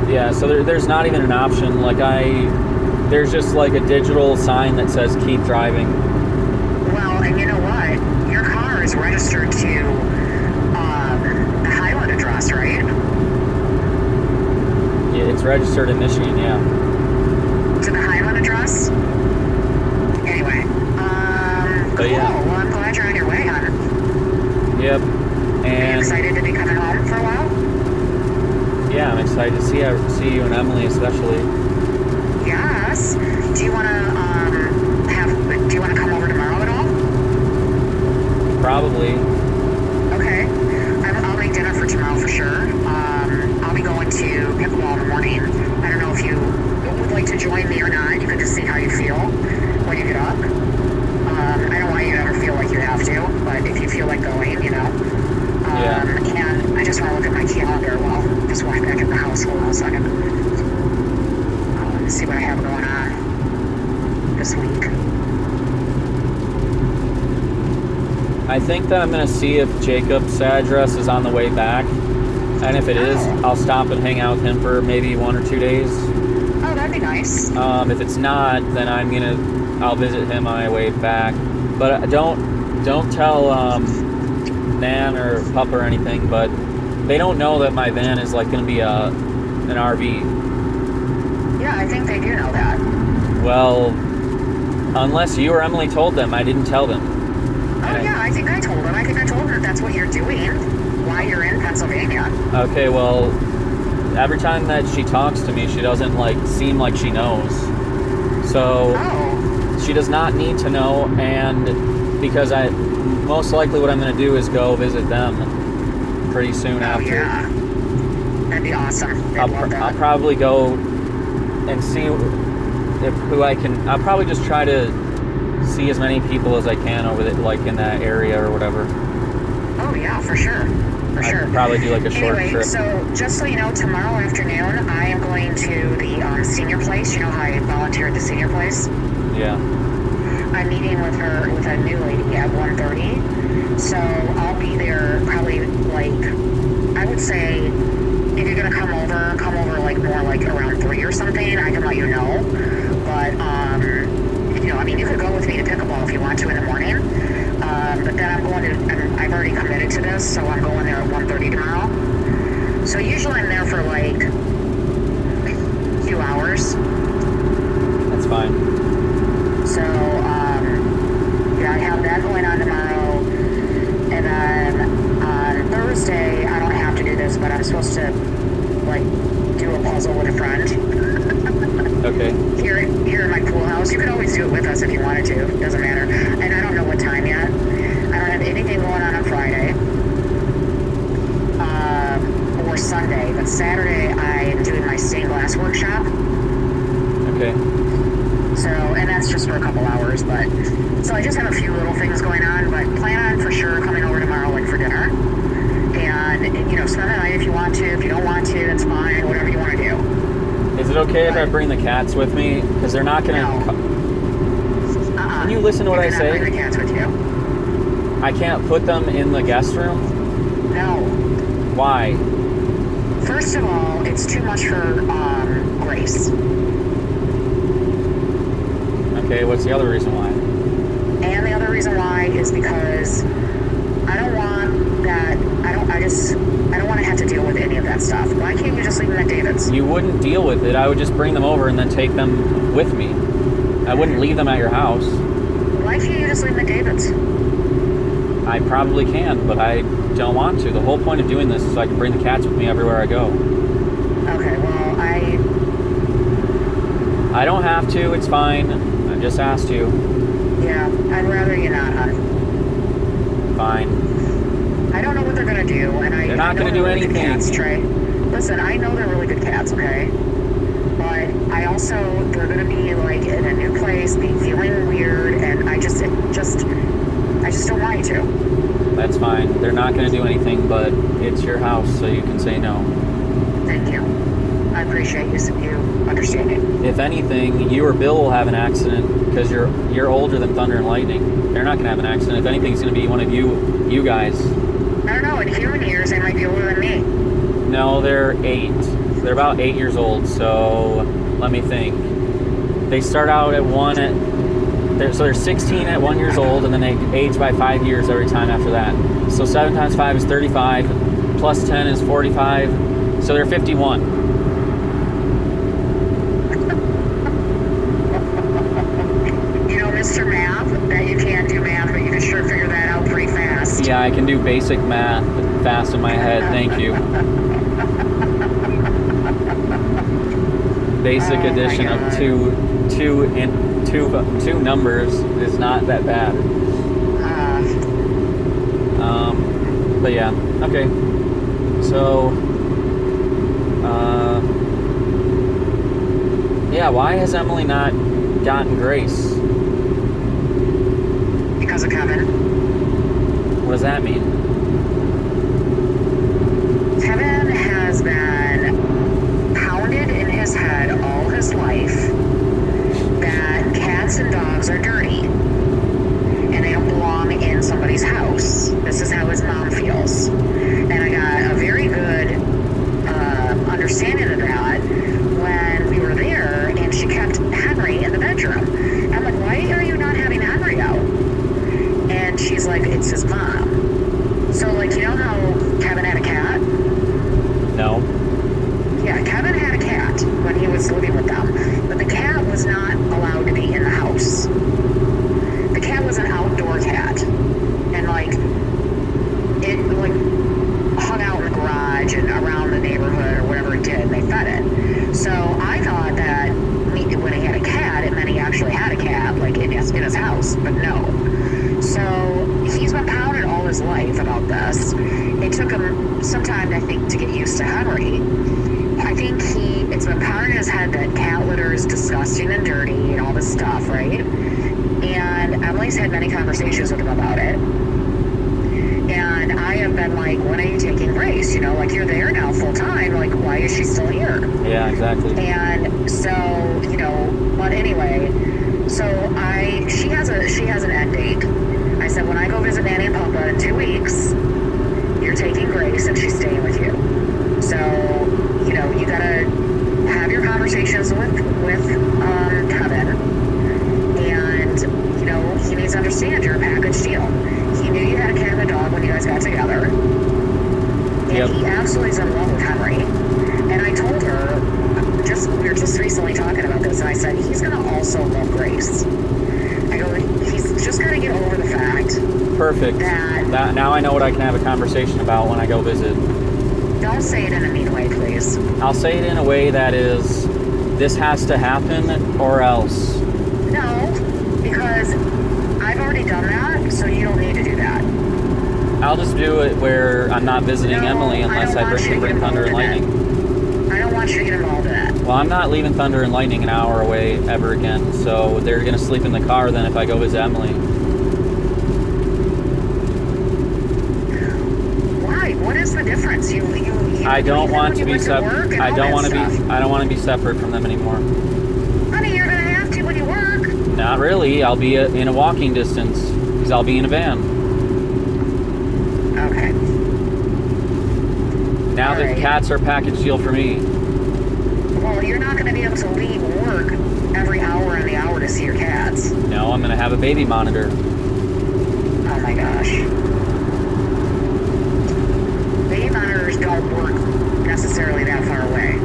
Yeah, so there's not even an option. Like there's just like a digital sign that says keep driving. Well, and you know what? Your car is registered to the Highland address, right? Yeah, it's registered in Michigan, yeah. To the Highland address? Anyway, But cool. yeah. Well, I'm glad you're on your way, hon. Yep. Are you And excited to be coming home for a while? yeah, I'm excited to see you and Emily especially. Yes. Do you want to come over tomorrow at all? Probably. Okay. I'll make dinner for tomorrow for sure. I'll be going to pickleball in the morning. I don't know if you would like to join me or not. You can just see how you feel when you get up. I don't want you to ever feel like you have to, but if you feel like going, you know. Yeah. And I just want to look at my calendar while just walk back in the house. Hold on a second. See what I have going on this week. I think that I'm gonna see if Jacob's address is on the way back, and if it is, I'll stop and hang out with him for maybe 1 or 2 days. Oh, that'd be nice. If it's not, then I'll visit him on my way back. But don't tell Nan or Pup or anything. But they don't know that my van is like gonna be an RV. Yeah, I think they do know that. Well, unless you or Emily told them, I didn't tell them. Oh, yeah, I think I told them. I think I told them that's what you're doing while you're in Pennsylvania. Okay, well, every time that she talks to me, she doesn't like seem like she knows. So she does not need to know, and because most likely what I'm going to do is go visit them pretty soon after. Yeah. That'd be awesome. I'll probably go and see who I can. I'll probably just try to see as many people as I can over like in that area or whatever. Oh yeah, for sure. I'd probably do like a short trip. So just so you know, tomorrow afternoon I am going to the senior place. You know how I volunteer at the senior place? Yeah. I'm meeting with a new lady at 1:30. So I'll be there probably like, I would say, if you're gonna come over like more like around 3 or something, I can let you know. But you know, I mean, you could go with me to pickleball if you want to in the morning. But then I've already committed to this, so I'm going there at 1:30 tomorrow. So usually I'm there for like a few hours. That's fine. So, yeah, I have that going on tomorrow. And then on Thursday, I don't have to do this, but I'm supposed to, like, do a puzzle with a friend. Okay. Here at my pool house. You could always do it with us if you wanted to. It doesn't matter. And I don't know what time yet. I don't have anything going on Friday. Or Sunday. But Saturday, I am doing my stained glass workshop. Okay. So, and that's just for a couple hours, but, so I just have a few little things going on, but plan on for sure coming over tomorrow, like, for dinner. And, you know, spend the night if you want to. If you don't want to, that's fine. Whatever you want to do. Is it okay if I bring the cats with me? Because they're not gonna. No. Can you listen to what I cannot bring the say? cats with you. I can't put them in the guest room? No. Why? First of all, it's too much for Grace. Okay, what's the other reason why? And the other reason why is because I don't want that. I don't want to have to deal with any of that stuff. Why can't you just leave them at David's? You wouldn't deal with it. I would just bring them over and then take them with me. I wouldn't leave them at your house. Why can't you just leave them at David's? I probably can, but I don't want to. The whole point of doing this is so I can bring the cats with me everywhere I go. Okay, well, I don't have to. It's fine. I just asked you. yeah, I'd rather you not, hon. Fine. I don't know what they're gonna do, and They're not gonna do really good anything. Cats, Trey. Listen, I know they're really good cats, okay? But I also, they're gonna be like in a new place, be feeling weird, and I just don't want you to. That's fine. They're not going to do anything, but it's your house, so you can say no. Thank you. I appreciate you understanding. If anything, you or Bill will have an accident because you're older than Thunder and Lightning. They're not going to have an accident. If anything, it's going to be one of you guys. I don't know. In human years, they might be older than me. No, they're 8. They're about 8 years old. So let me think. They start out at 1 at. So they're 16 at 1 year old, and then they age by 5 years every time after that. So 7 times 5 is 35, plus 10 is 45, so they're 51. You know, Mr. Math, that you can't do math, but you can sure figure that out pretty fast. Yeah, I can do basic math fast in my head, thank you. Basic addition of two numbers is not that bad. But yeah, okay. So, yeah, why has Emily not gotten Grace? Because of Kevin. What does that mean? Kevin has been pounded in his head all his life that cats and dogs are dirty and they don't belong in somebody's house. This is how his mom feels. And I got a very good understanding of that when we were there and she kept Henry in the bedroom. I'm like, why are you not having Henry out? And she's like, it's his mom. So, like, you know how Kevin had a cat? No. Yeah, Kevin had a cat when he was living with them, but the cat was not allowed to be in the house. The cat was an outdoor cat, and it hung out in the garage and around the neighborhood or whatever it did, and they fed it. So I thought that when he had a cat, it meant he actually had a cat, like in his house, but no. So he's been pounded all his life about this. It took him some time, I think, to get used to Henry. I think it's been pounded in his head that cat litter is disgusting and dirty and all this stuff, right? And Emily's had many conversations with him about it. And I have been like, when are you taking Grace? You know, like, you're there now full time. Like, why is she still here? Yeah, exactly. And so, you know, but anyway, so she has an end date. I said, when I go visit Nanny and Papa in 2 weeks, you're taking Grace and she's staying with you. So, you know, you gotta have your conversations with Kevin, and, you know, he needs to understand you're a package deal. He knew you had a cat and a dog when you guys got together, and Yep. he absolutely is in love with Henry. And I told her, we were just recently talking about this, and I said, he's gonna also love Grace. I go, he's just gotta get over the fact. Perfect. That now I know what I can have a conversation about when I go visit. Don't say it in a mean way, please. I'll say it in a way that is, this has to happen or else. No, because I've already done that, so you don't need to do that. I'll just do it where I'm not visiting No, Emily unless I bring Thunder and Lightning. I don't want you to get involved in that. Well, I'm not leaving Thunder and Lightning an hour away ever again, so they're going to sleep in the car then if I go visit Emily. Why? What is the difference? I don't want to be separate. I don't want to be separate from them anymore. Honey, you're gonna have to when you work. No, Not really. I'll be in a walking distance because I'll be in a van. Okay. Now All the right. cats are a package deal for me. Well, you're not going to be able to leave work every hour on the hour to see your cats. No, I'm going to have a baby monitor. Oh my gosh. Baby monitors don't work necessarily that far away.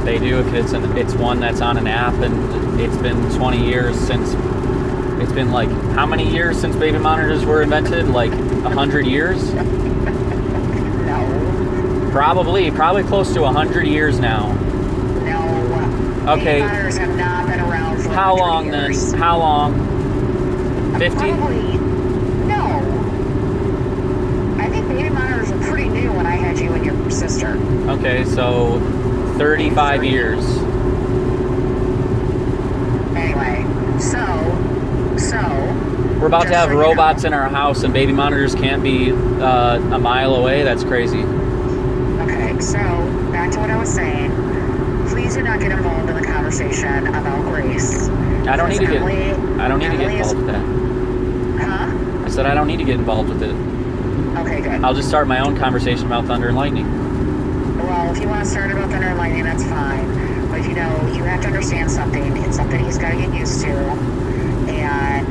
They do if it's one that's on an app, and it's been 20 years since. It's been like, how many years since baby monitors were invented? Like 100 years? No. Probably close to 100 years now. No. Okay. Baby monitors have not been around for How 100 long years. then? How long? 50? Probably. No. I think baby monitors were pretty new when I had you and your sister. Okay, so 35 years. Anyway, so We're about to just have so you robots know. in our house and baby monitors can't be a mile away. That's crazy. Okay, so back to what I was saying. Please do not get involved in the conversation about Grace. I don't need to get Emily involved with that. Huh? I said I don't need to get involved with it. Okay, good. I'll just start my own conversation about thunder and lightning. Well, if you want to start about thunder and lightning, that's fine. But you have to understand something. It's something he's got to get used to. And,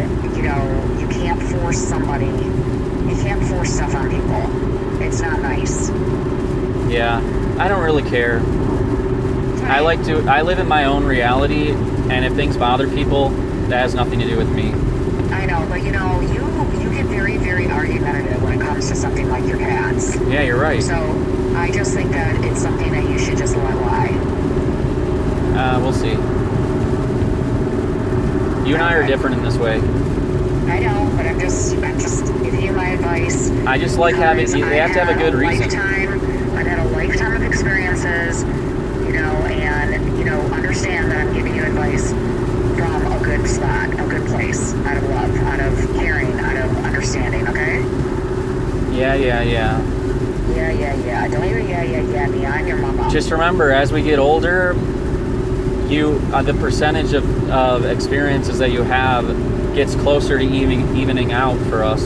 you can't force somebody. You can't force stuff on people. It's not nice. Yeah, I don't really care. I live in my own reality, and if things bother people, that has nothing to do with me. I know, but you get very, very argumentative when it comes to something like your cats. Yeah, you're right. So I just think that it's something that you should just let lie. We'll see. You and I are different in this way. I know, but I'm just giving you my advice. I just like having, because they have to have a good reason. I've had a lifetime of experiences, and, understand that I'm giving you advice from a good spot, a good place, out of love, out of caring, out of understanding, okay? Yeah. Yeah. Don't even yeah me. I'm your mama. Just remember, as we get older, the percentage of experiences that you have gets closer to evening out for us.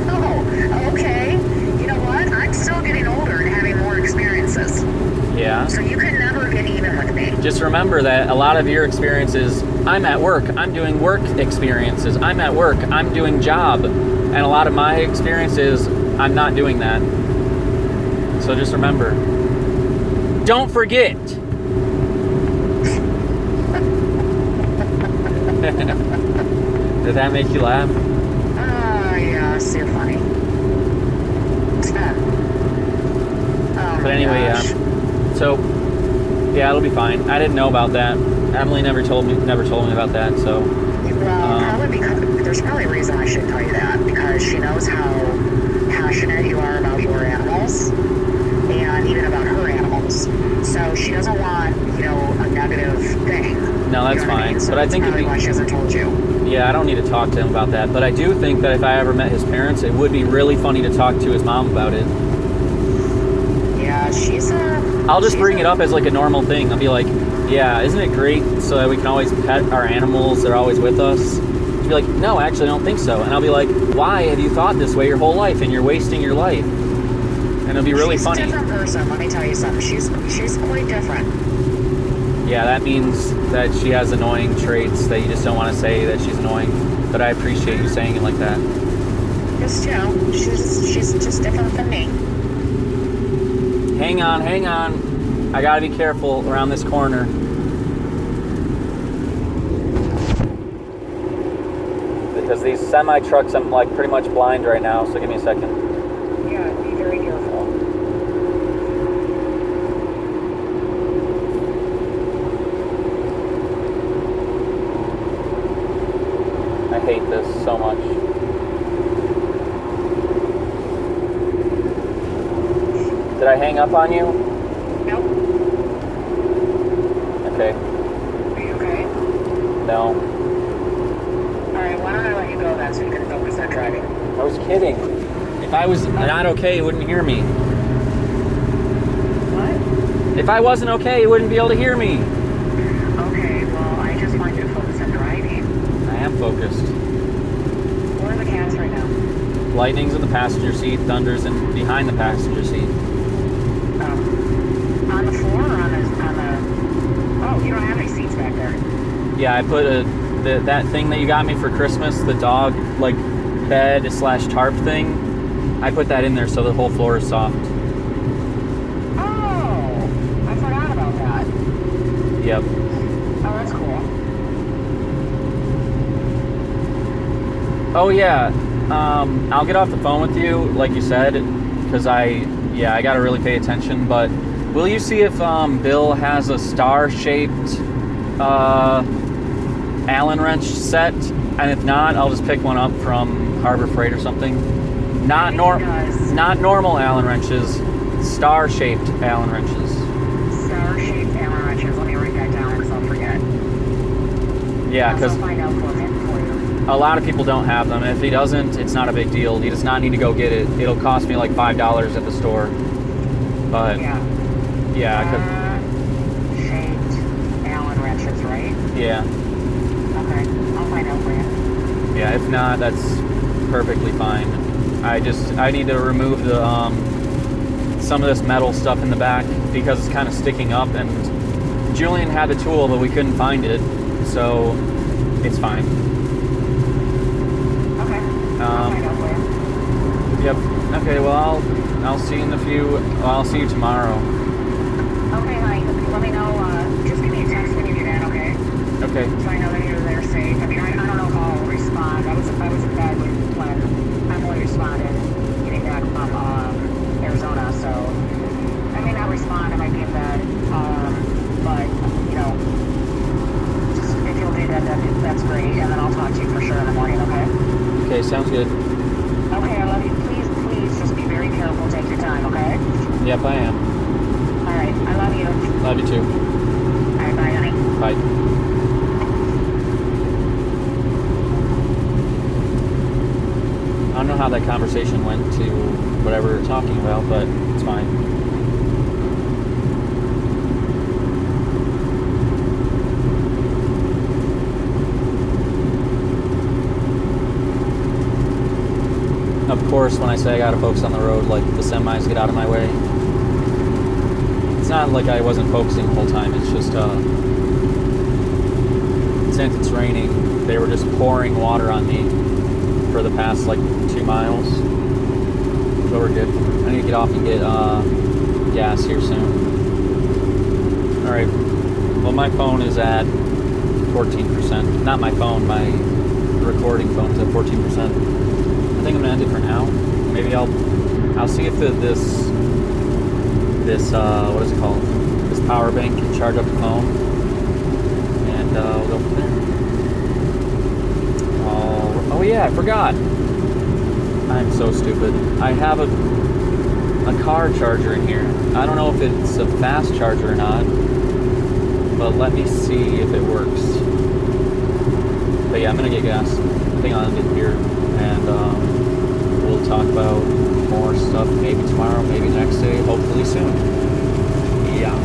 Oh, okay. You know what? I'm still getting older and having more experiences. Yeah. So you can never get even with me. Just remember that a lot of your experiences, I'm at work, I'm doing work experiences. I'm at work, I'm doing job. And a lot of my experiences, I'm not doing that. So just remember. Don't forget. Did that make you laugh? Yes, you're funny. Oh, But anyway, yeah. So, yeah, it'll be fine. I didn't know about that. Emily never told me about that. So, Well, probably because there's probably a reason I should tell you that, because she knows how passionate you are about your animals and even about her animals. So she doesn't want, a negative thing. no, that's You know what I fine. mean? So But I that's think probably why she hasn't told you. yeah, I don't need to talk to him about that. But I do think that if I ever met his parents, it would be really funny to talk to his mom about it. Yeah, I'll just bring it up as like a normal thing. I'll be like, yeah, isn't it great so that we can always pet our animals? They're always with us. She'll be like, no, actually, I don't think so. And I'll be like, why have you thought this way your whole life and you're wasting your life? And it'll be really funny. She's a different person, let me tell you something. She's quite different. Yeah, that means that she has annoying traits that you just don't want to say that she's annoying. But I appreciate you saying it like that. Just, she's just different than me. Hang on. I gotta be careful around this corner. Because these semi-trucks, I'm like pretty much blind right now, so give me a second. Yeah, be very careful. I hate this so much. Did I hang up on you? Nope. Okay. Are you okay? No. Alright, why don't I let you go then so you can focus on driving? I was kidding. If I was not okay, you wouldn't hear me. What? If I wasn't okay, you wouldn't be able to hear me. Okay, well, I just want you to focus on driving. focused. Where are the cats right now? Lightning's in the passenger seat. Thunder's in behind the passenger seat. On the floor or on the... Oh, you don't have any seats back there. Yeah, I put that thing that you got me for Christmas, the dog like bed / tarp thing. I put that in there so the whole floor is soft. Oh, I forgot about that. Yep. Oh, that's cool. Oh yeah. I'll get off the phone with you, like you said, because I gotta really pay attention. But will you see if Bill has a star-shaped Allen wrench set? And if not, I'll just pick one up from Harbor Freight or something. Not normal Allen wrenches, star-shaped Allen wrenches. Star-shaped Allen wrenches. Let me write that down because I'll forget. Yeah, because I'll find out for you. a lot of people don't have them. If he doesn't, it's not a big deal. He does not need to go get it. It'll cost me like $5 at the store. But yeah, shaped Allen wrenches, right? Yeah. Okay, I'll find out for you. Yeah, if not, that's perfectly fine. I need to remove the some of this metal stuff in the back because it's kind of sticking up, and Julian had the tool but we couldn't find it, so it's fine. Okay, I'll find out for you. Yep. Okay, well I'll see you I'll see you tomorrow. Okay, honey, let me know, just give me a text when you do that, okay? Okay. So I know that you're there safe. I mean, I don't know if I'll respond. I was in bed when Emily responded, getting back from Arizona, so I may not respond. I might be in bed, but, you know, just if you'll do that, that's great, and then I'll talk to you for sure in the morning, okay? Okay, sounds good. Okay, I love you. Please, just be very careful. Take your time, okay? Yep, I am. All right, I love you. Love you too. All right, bye, honey. Bye. I don't know how that conversation went to whatever we were talking about, but it's fine. Of course, when I say I gotta focus on the road, like the semis get out of my way. It's not like I wasn't focusing the whole time, it's just, since it's raining, they were just pouring water on me for the past, like, 2 miles. So we're good. I need to get off and get, gas here soon. Alright. Well, my phone is at 14%. Not my phone, my recording phone is at 14%. I think I'm gonna end it for now. Maybe I'll see if this what is it called? This power bank can charge up the phone, and we'll go from there. Oh yeah, I forgot. I'm so stupid. I have a car charger in here. I don't know if it's a fast charger or not, but let me see if it works. But yeah, I'm gonna get gas. Hang on, get beer, and we'll talk about more stuff maybe tomorrow, maybe next day, hopefully soon. Yeah.